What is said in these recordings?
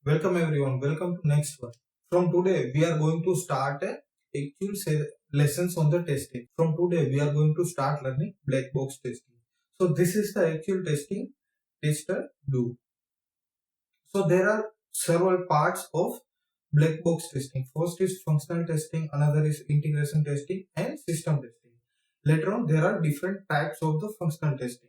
Welcome everyone. Welcome to next one. From today we are going to start lessons on the testing. From today we are going to start learning black box testing. So this is the actual testing tester do. So there are several parts of black box testing. First is functional testing, another is integration testing and system testing. Later on there are different types of the functional testing.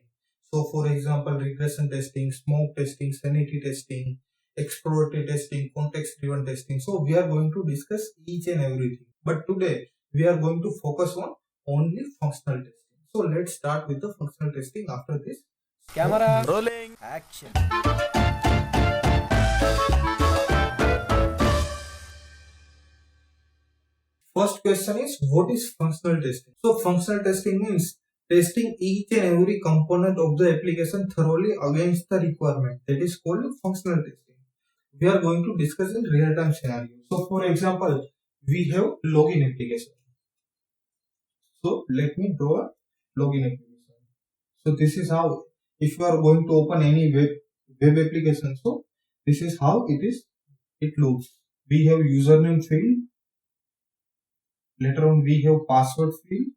So for example, regression testing, smoke testing, sanity testing, exploratory testing, context driven testing. So we are going to discuss each and everything. But today we are going to focus on only functional testing. So let's start with the functional testing after this. Camera rolling, action. First question is, what is functional testing? So functional testing means testing each and every component of the application thoroughly against the requirement. That is called functional testing. We are going to discuss in real-time scenario. So for example, we have login application. So let me draw a login application. So this is how, if you are going to open any web application, so this is how it looks. We have username field. Later on we have password field.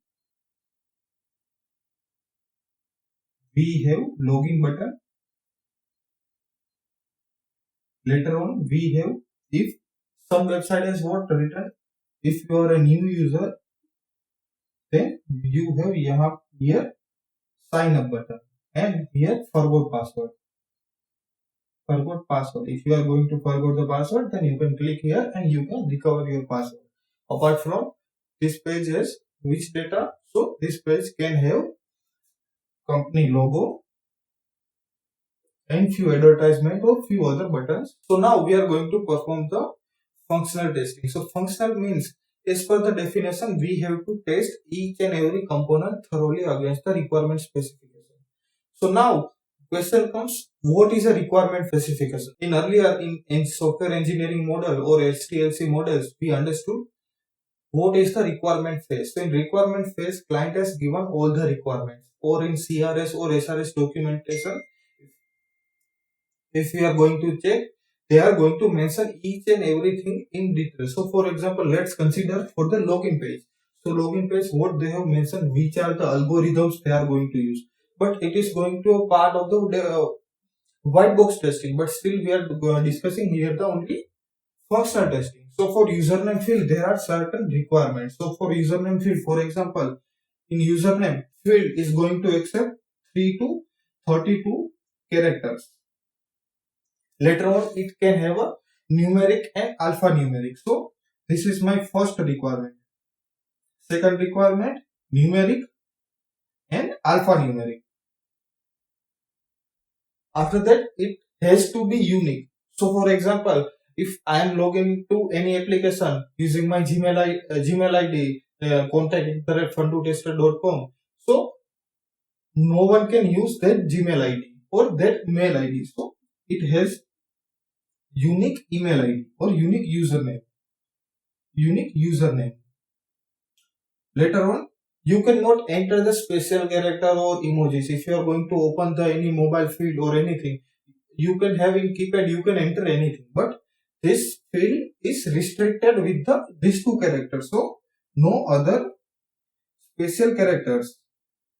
We have login button. Later on we have, if some website has what written, if you are a new user, then you have here sign up button and here forgot password. Forgot password. If you are going to forget the password, then you can click here and you can recover your password. Apart from this page has which data, so this page can have company logo and few advertisement or few other buttons. So now we are going to perform the functional testing. So functional means, as per the definition, we have to test each and every component thoroughly against the requirement specification. So now question comes, what is a requirement specification? In earlier in software engineering model or SDLC models, we understood what is the requirement phase. So in requirement phase, client has given all the requirements, or in CRS or SRS documentation, if we are going to check, they are going to mention each and everything in detail. So for example, let's consider for the login page. So login page, what they have mentioned, which are the algorithms they are going to use. But it is going to a part of the white box testing, but still we are discussing here the only functional testing. So for username field, there are certain requirements. So for username field, for example, in username field is going to accept 3 to 32 characters. Later on, it can have a numeric and alphanumeric. So this is my first requirement. Second requirement, numeric and alphanumeric. After that, it has to be unique. So for example, if I am logging to any application using my Gmail ID, contact@fundutester.com, so no one can use that Gmail ID or that mail ID. So it has unique email ID or unique username. Later on, you cannot enter the special character or emojis. If you are going to open the any mobile field or anything, you can have in keypad, you can enter anything, but this field is restricted with these two characters, so no other special characters.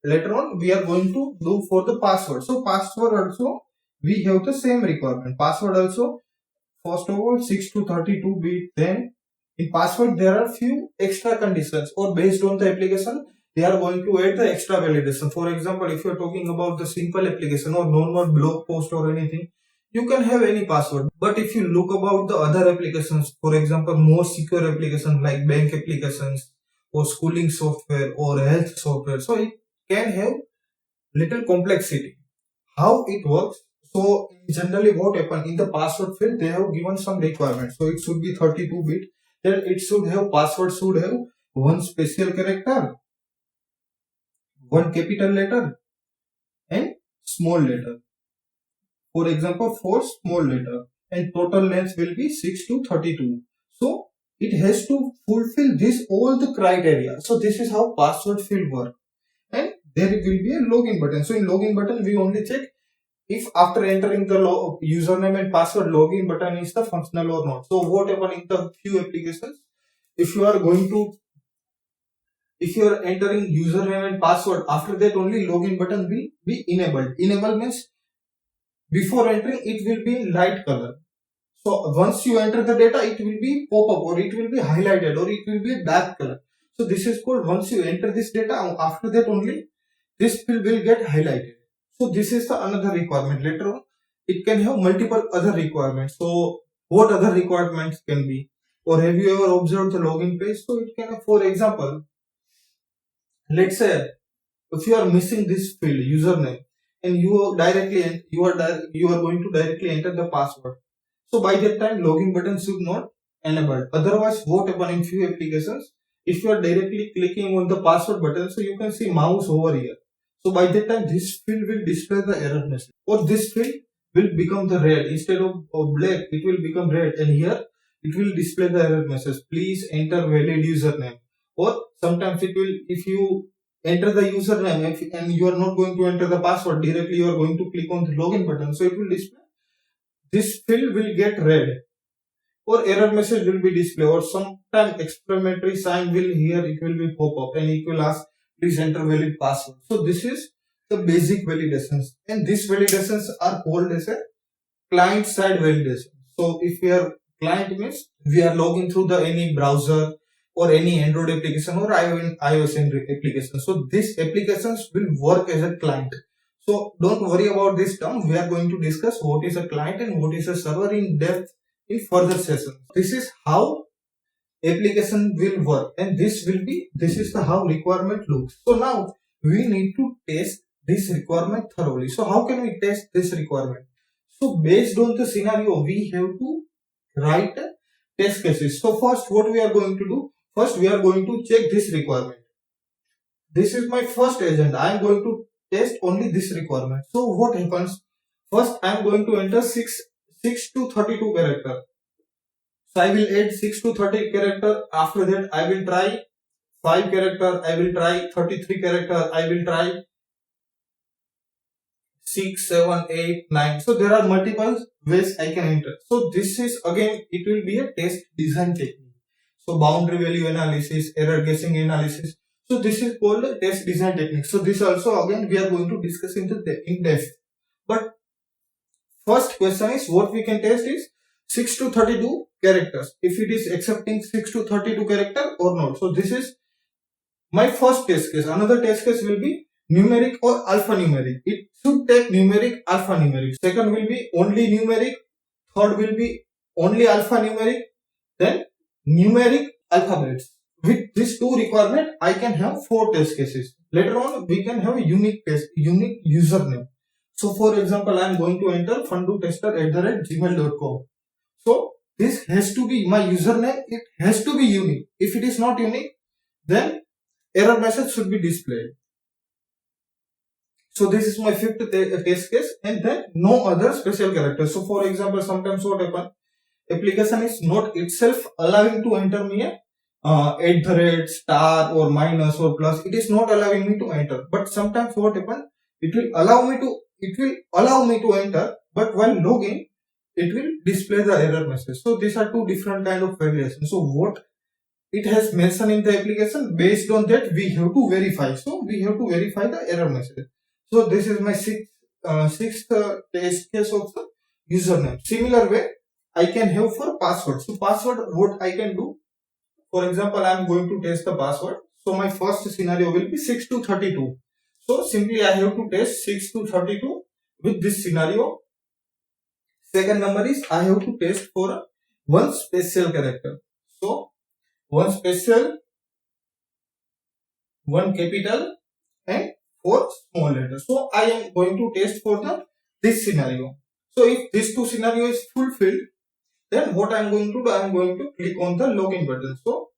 Later on, we are going to do for the password. So password also, we have the same requirement. Password also, first of all, 6 to 32 bit. Then in password, there are few extra conditions, or based on the application, they are going to add the extra validation. For example, if you are talking about the simple application or normal blog post or anything, you can have any password. But if you look about the other applications, for example, more secure applications like bank applications or schooling software or health software, so it can have little complexity. How it works? So generally what happens in the password field, they have given some requirements. So it should be 32 bit. Then it should have, password should have one special character, one capital letter and small letter. For example, 4 small letter, and total length will be 6 to 32. So it has to fulfill this all the criteria. So this is how password field work. And there will be a login button. So in login button, we only check if after entering the username and password, login button is the functional or not. So what happen in the few applications, if you are going to, if you are entering username and password, after that only login button will be enabled. Enable means before entering it will be in light color. So once you enter the data, it will be pop up or it will be highlighted or it will be dark color. So this is called, once you enter this data, after that only this field will get highlighted. So this is the another requirement. Later on, it can have multiple other requirements. So what other requirements can be? Or have you ever observed the login page? So it can have, for example, let's say if you are missing this field, username, and you are going to directly enter the password. So by that time, login button should not enable. Otherwise, what happen in few applications? If you are directly clicking on the password button, so you can see mouse over here. So by that time, this field will display the error message, or this field will become the red instead of black. It will become red, and here it will display the error message. Please enter valid username. Or sometimes it will, if you enter the username and you are not going to enter the password directly, you are going to click on the login button, so it will display, this field will get red or error message will be displayed, or sometime explanatory sign will here, it will be pop up and it will ask please enter valid password. So this is the basic validations, and these validations are called as a client side validation. So if we are client means we are logging through the any browser or any Android application or iOS application. So these applications will work as a client. So don't worry about this term. We are going to discuss what is a client and what is a server in depth in further sessions. This is how application will work, and this is the how requirement looks. So now we need to test this requirement thoroughly. So how can we test this requirement? So based on the scenario, we have to write test cases. So first what we are going to do, first we are going to check this requirement. This is my first agenda. I am going to test only this requirement. So what happens? First I am going to enter 6 to 32 character. So I will add 6 to 30 character. After that I will try 5 character. I will try 33 character. I will try 6, 7, 8, 9. So there are multiple ways I can enter. So this is again, it will be a test design technique. So boundary value analysis, error guessing analysis. So this is called a test design technique. So this also again we are going to discuss in depth. But first question is, what we can test is 6 to 32 characters. If it is accepting 6 to 32 character or not. So this is my first test case. Another test case will be numeric or alphanumeric. It should take numeric, alphanumeric. Second will be only numeric. Third will be only alphanumeric. Then numeric alphabets. With these two requirement, I can have 4 test cases. Later on, we can have a unique test, unique username. So for example, I am going to enter fundutester@gmail.com. So this has to be my username. It has to be unique. If it is not unique, then error message should be displayed. So this is my fifth test case, and then no other special character. So for example, sometimes what happen, application is not itself allowing to enter me a @ or minus or plus. It is not allowing me to enter. But sometimes what happen, it will allow me to enter, but while logging, it will display the error message. So these are two different kind of variations. So what it has mentioned in the application, based on that we have to verify. So we have to verify the error message. So this is my sixth test case of the username. Similar way I can have for password. So password, what I can do, for example, I am going to test the password. So my first scenario will be 6 to 32. So simply I have to test 6 to 32 with this scenario. Second number is I have to test for one special character. So one special, one capital, and 4 small letters. So I am going to test for this scenario. So if this two scenario is fulfilled, then what I am going to do, I am going to click on the login button. So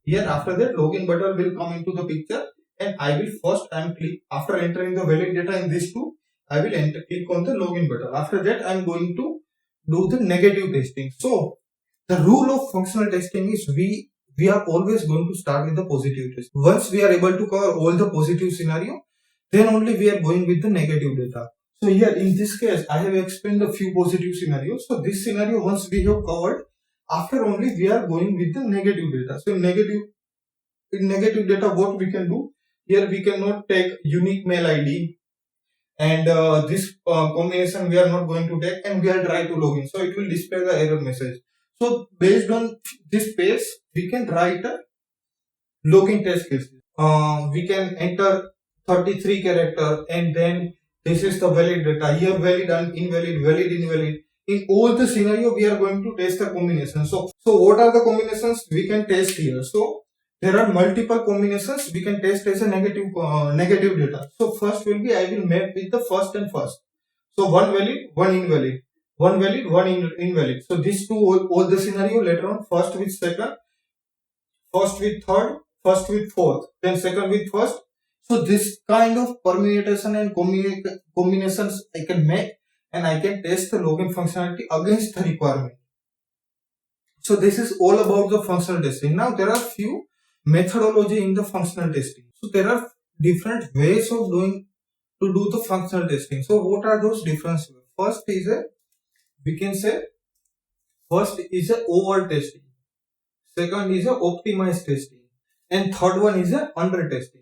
here after that login button will come into the picture, and I will first click, after entering the valid data in these two, I will click on the login button. After that I am going to do the negative testing. So the rule of functional testing is we are always going to start with the positive test. Once we are able to cover all the positive scenario, then only we are going with the negative data. So here in this case, I have explained a few positive scenarios. So this scenario once we have covered, after only we are going with the negative data. So in negative data, what we can do? Here we cannot take unique mail ID, and this combination we are not going to take, and we are try to log in. So it will display the error message. So based on this page, we can write a login test case. We can enter 33 character, and then this is the valid data. Here valid and invalid, valid invalid. In all the scenario, we are going to test the combination. So what are the combinations we can test here? So there are multiple combinations we can test as a negative data. So first will be, I will map with the first and first. So one valid, one invalid, one valid, one invalid. So these two all the scenario later on, first with second, first with third, first with fourth, then second with first. So this kind of permutation and combinations I can make, and I can test the login functionality against the requirement. So this is all about the functional testing. Now there are few methodology in the functional testing. So there are different ways of do the functional testing. So what are those different ways? First is we can say first is a over testing, second is a optimized testing, and third one is a under testing.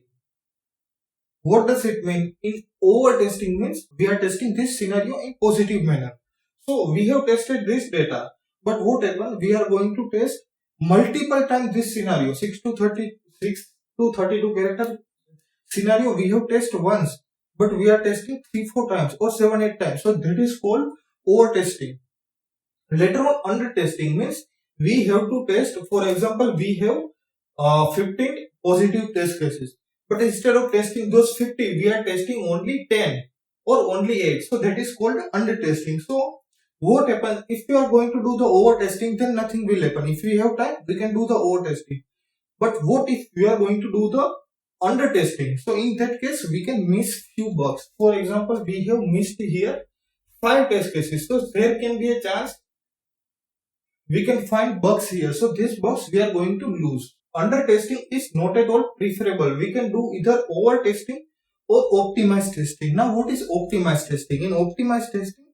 What does it mean? In over testing means we are testing this scenario in positive manner. So we have tested this data, but what happens? We are going to test multiple times this scenario. 6 to 32 character scenario we have tested once, but we are testing 3-4 times or 7-8 times. So that is called over testing. Later on, under testing means we have to test. For example, we have 15 positive test cases, but instead of testing those 50, we are testing only 10 or only 8. So that is called under testing. So what happens if you are going to do the over testing? Then nothing will happen. If we have time, we can do the over testing. But what if we are going to do the under testing? So in that case, we can miss few bugs. For example, we have missed here 5 test cases. So there can be a chance we can find bugs here. So these bugs we are going to lose. Under testing is not at all preferable. We can do either over testing or optimized testing. Now what is optimized testing? In optimized testing,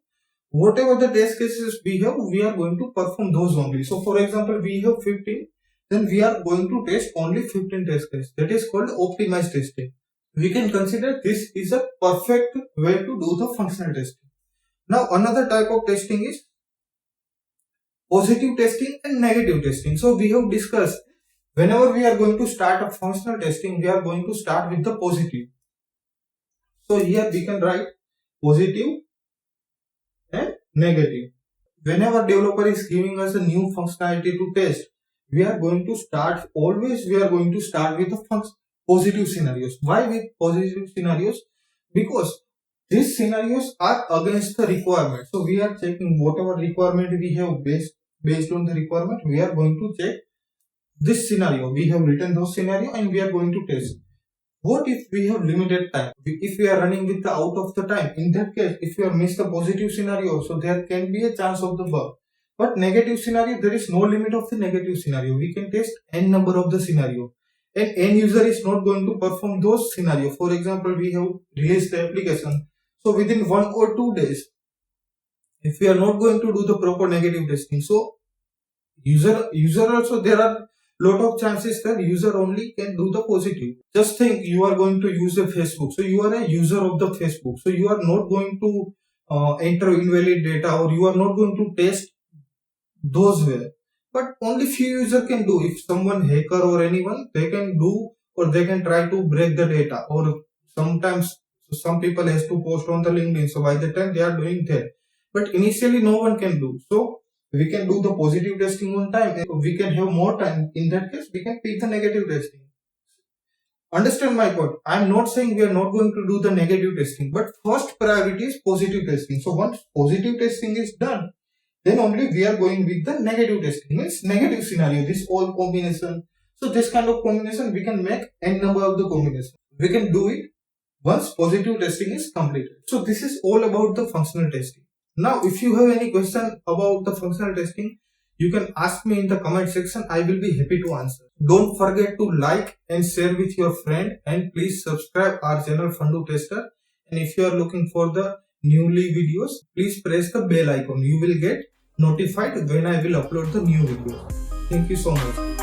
whatever the test cases we have, we are going to perform those only. So for example, we have 15, then we are going to test only 15 test cases. That is called optimized testing. We can consider this is a perfect way to do the functional testing. Now another type of testing is positive testing and negative testing. So we have discussed, whenever we are going to start a functional testing, we are going to start with the positive. So here we can write positive and negative. Whenever developer is giving us a new functionality to test, we are going to start with the positive scenarios. Why with positive scenarios? Because these scenarios are against the requirement. So we are checking whatever requirement we have based on the requirement. We are going to check this scenario. We have written those scenario and we are going to test. What if we have limited time? If we are running with the out of the time, in that case, if you have missed the positive scenario, so there can be a chance of the bug. But negative scenario, there is no limit of the negative scenario. We can test n number of the scenario, and end user is not going to perform those scenario. For example, we have released the application, so within 1 or 2 days, if we are not going to do the proper negative testing, so user also, there are lot of chances that user only can do the positive. Just think you are going to use a Facebook, so you are a user of the Facebook, so you are not going to enter invalid data, or you are not going to test those way. But only few user can do. If someone hacker or anyone, they can do, or they can try to break the data, or sometimes some people has to post on the LinkedIn, so by the time they are doing that, but initially no one can do. So we can do the positive testing on time, and we can have more time. In that case, we can pick the negative testing. Understand my point? I am not saying we are not going to do the negative testing, but first priority is positive testing. So once positive testing is done, then only we are going with the negative testing, means negative scenario, this all combination. So this kind of combination we can make n number of the combination. We can do it once positive testing is completed. So this is all about the functional testing. Now if you have any question about the functional testing, you can ask me in the comment section. I will be happy to answer. Don't forget to like and share with your friend, and please subscribe our channel Fundu Tester. And if you are looking for the newly videos, please press the bell icon. You will get notified when I will upload the new video. Thank you so much.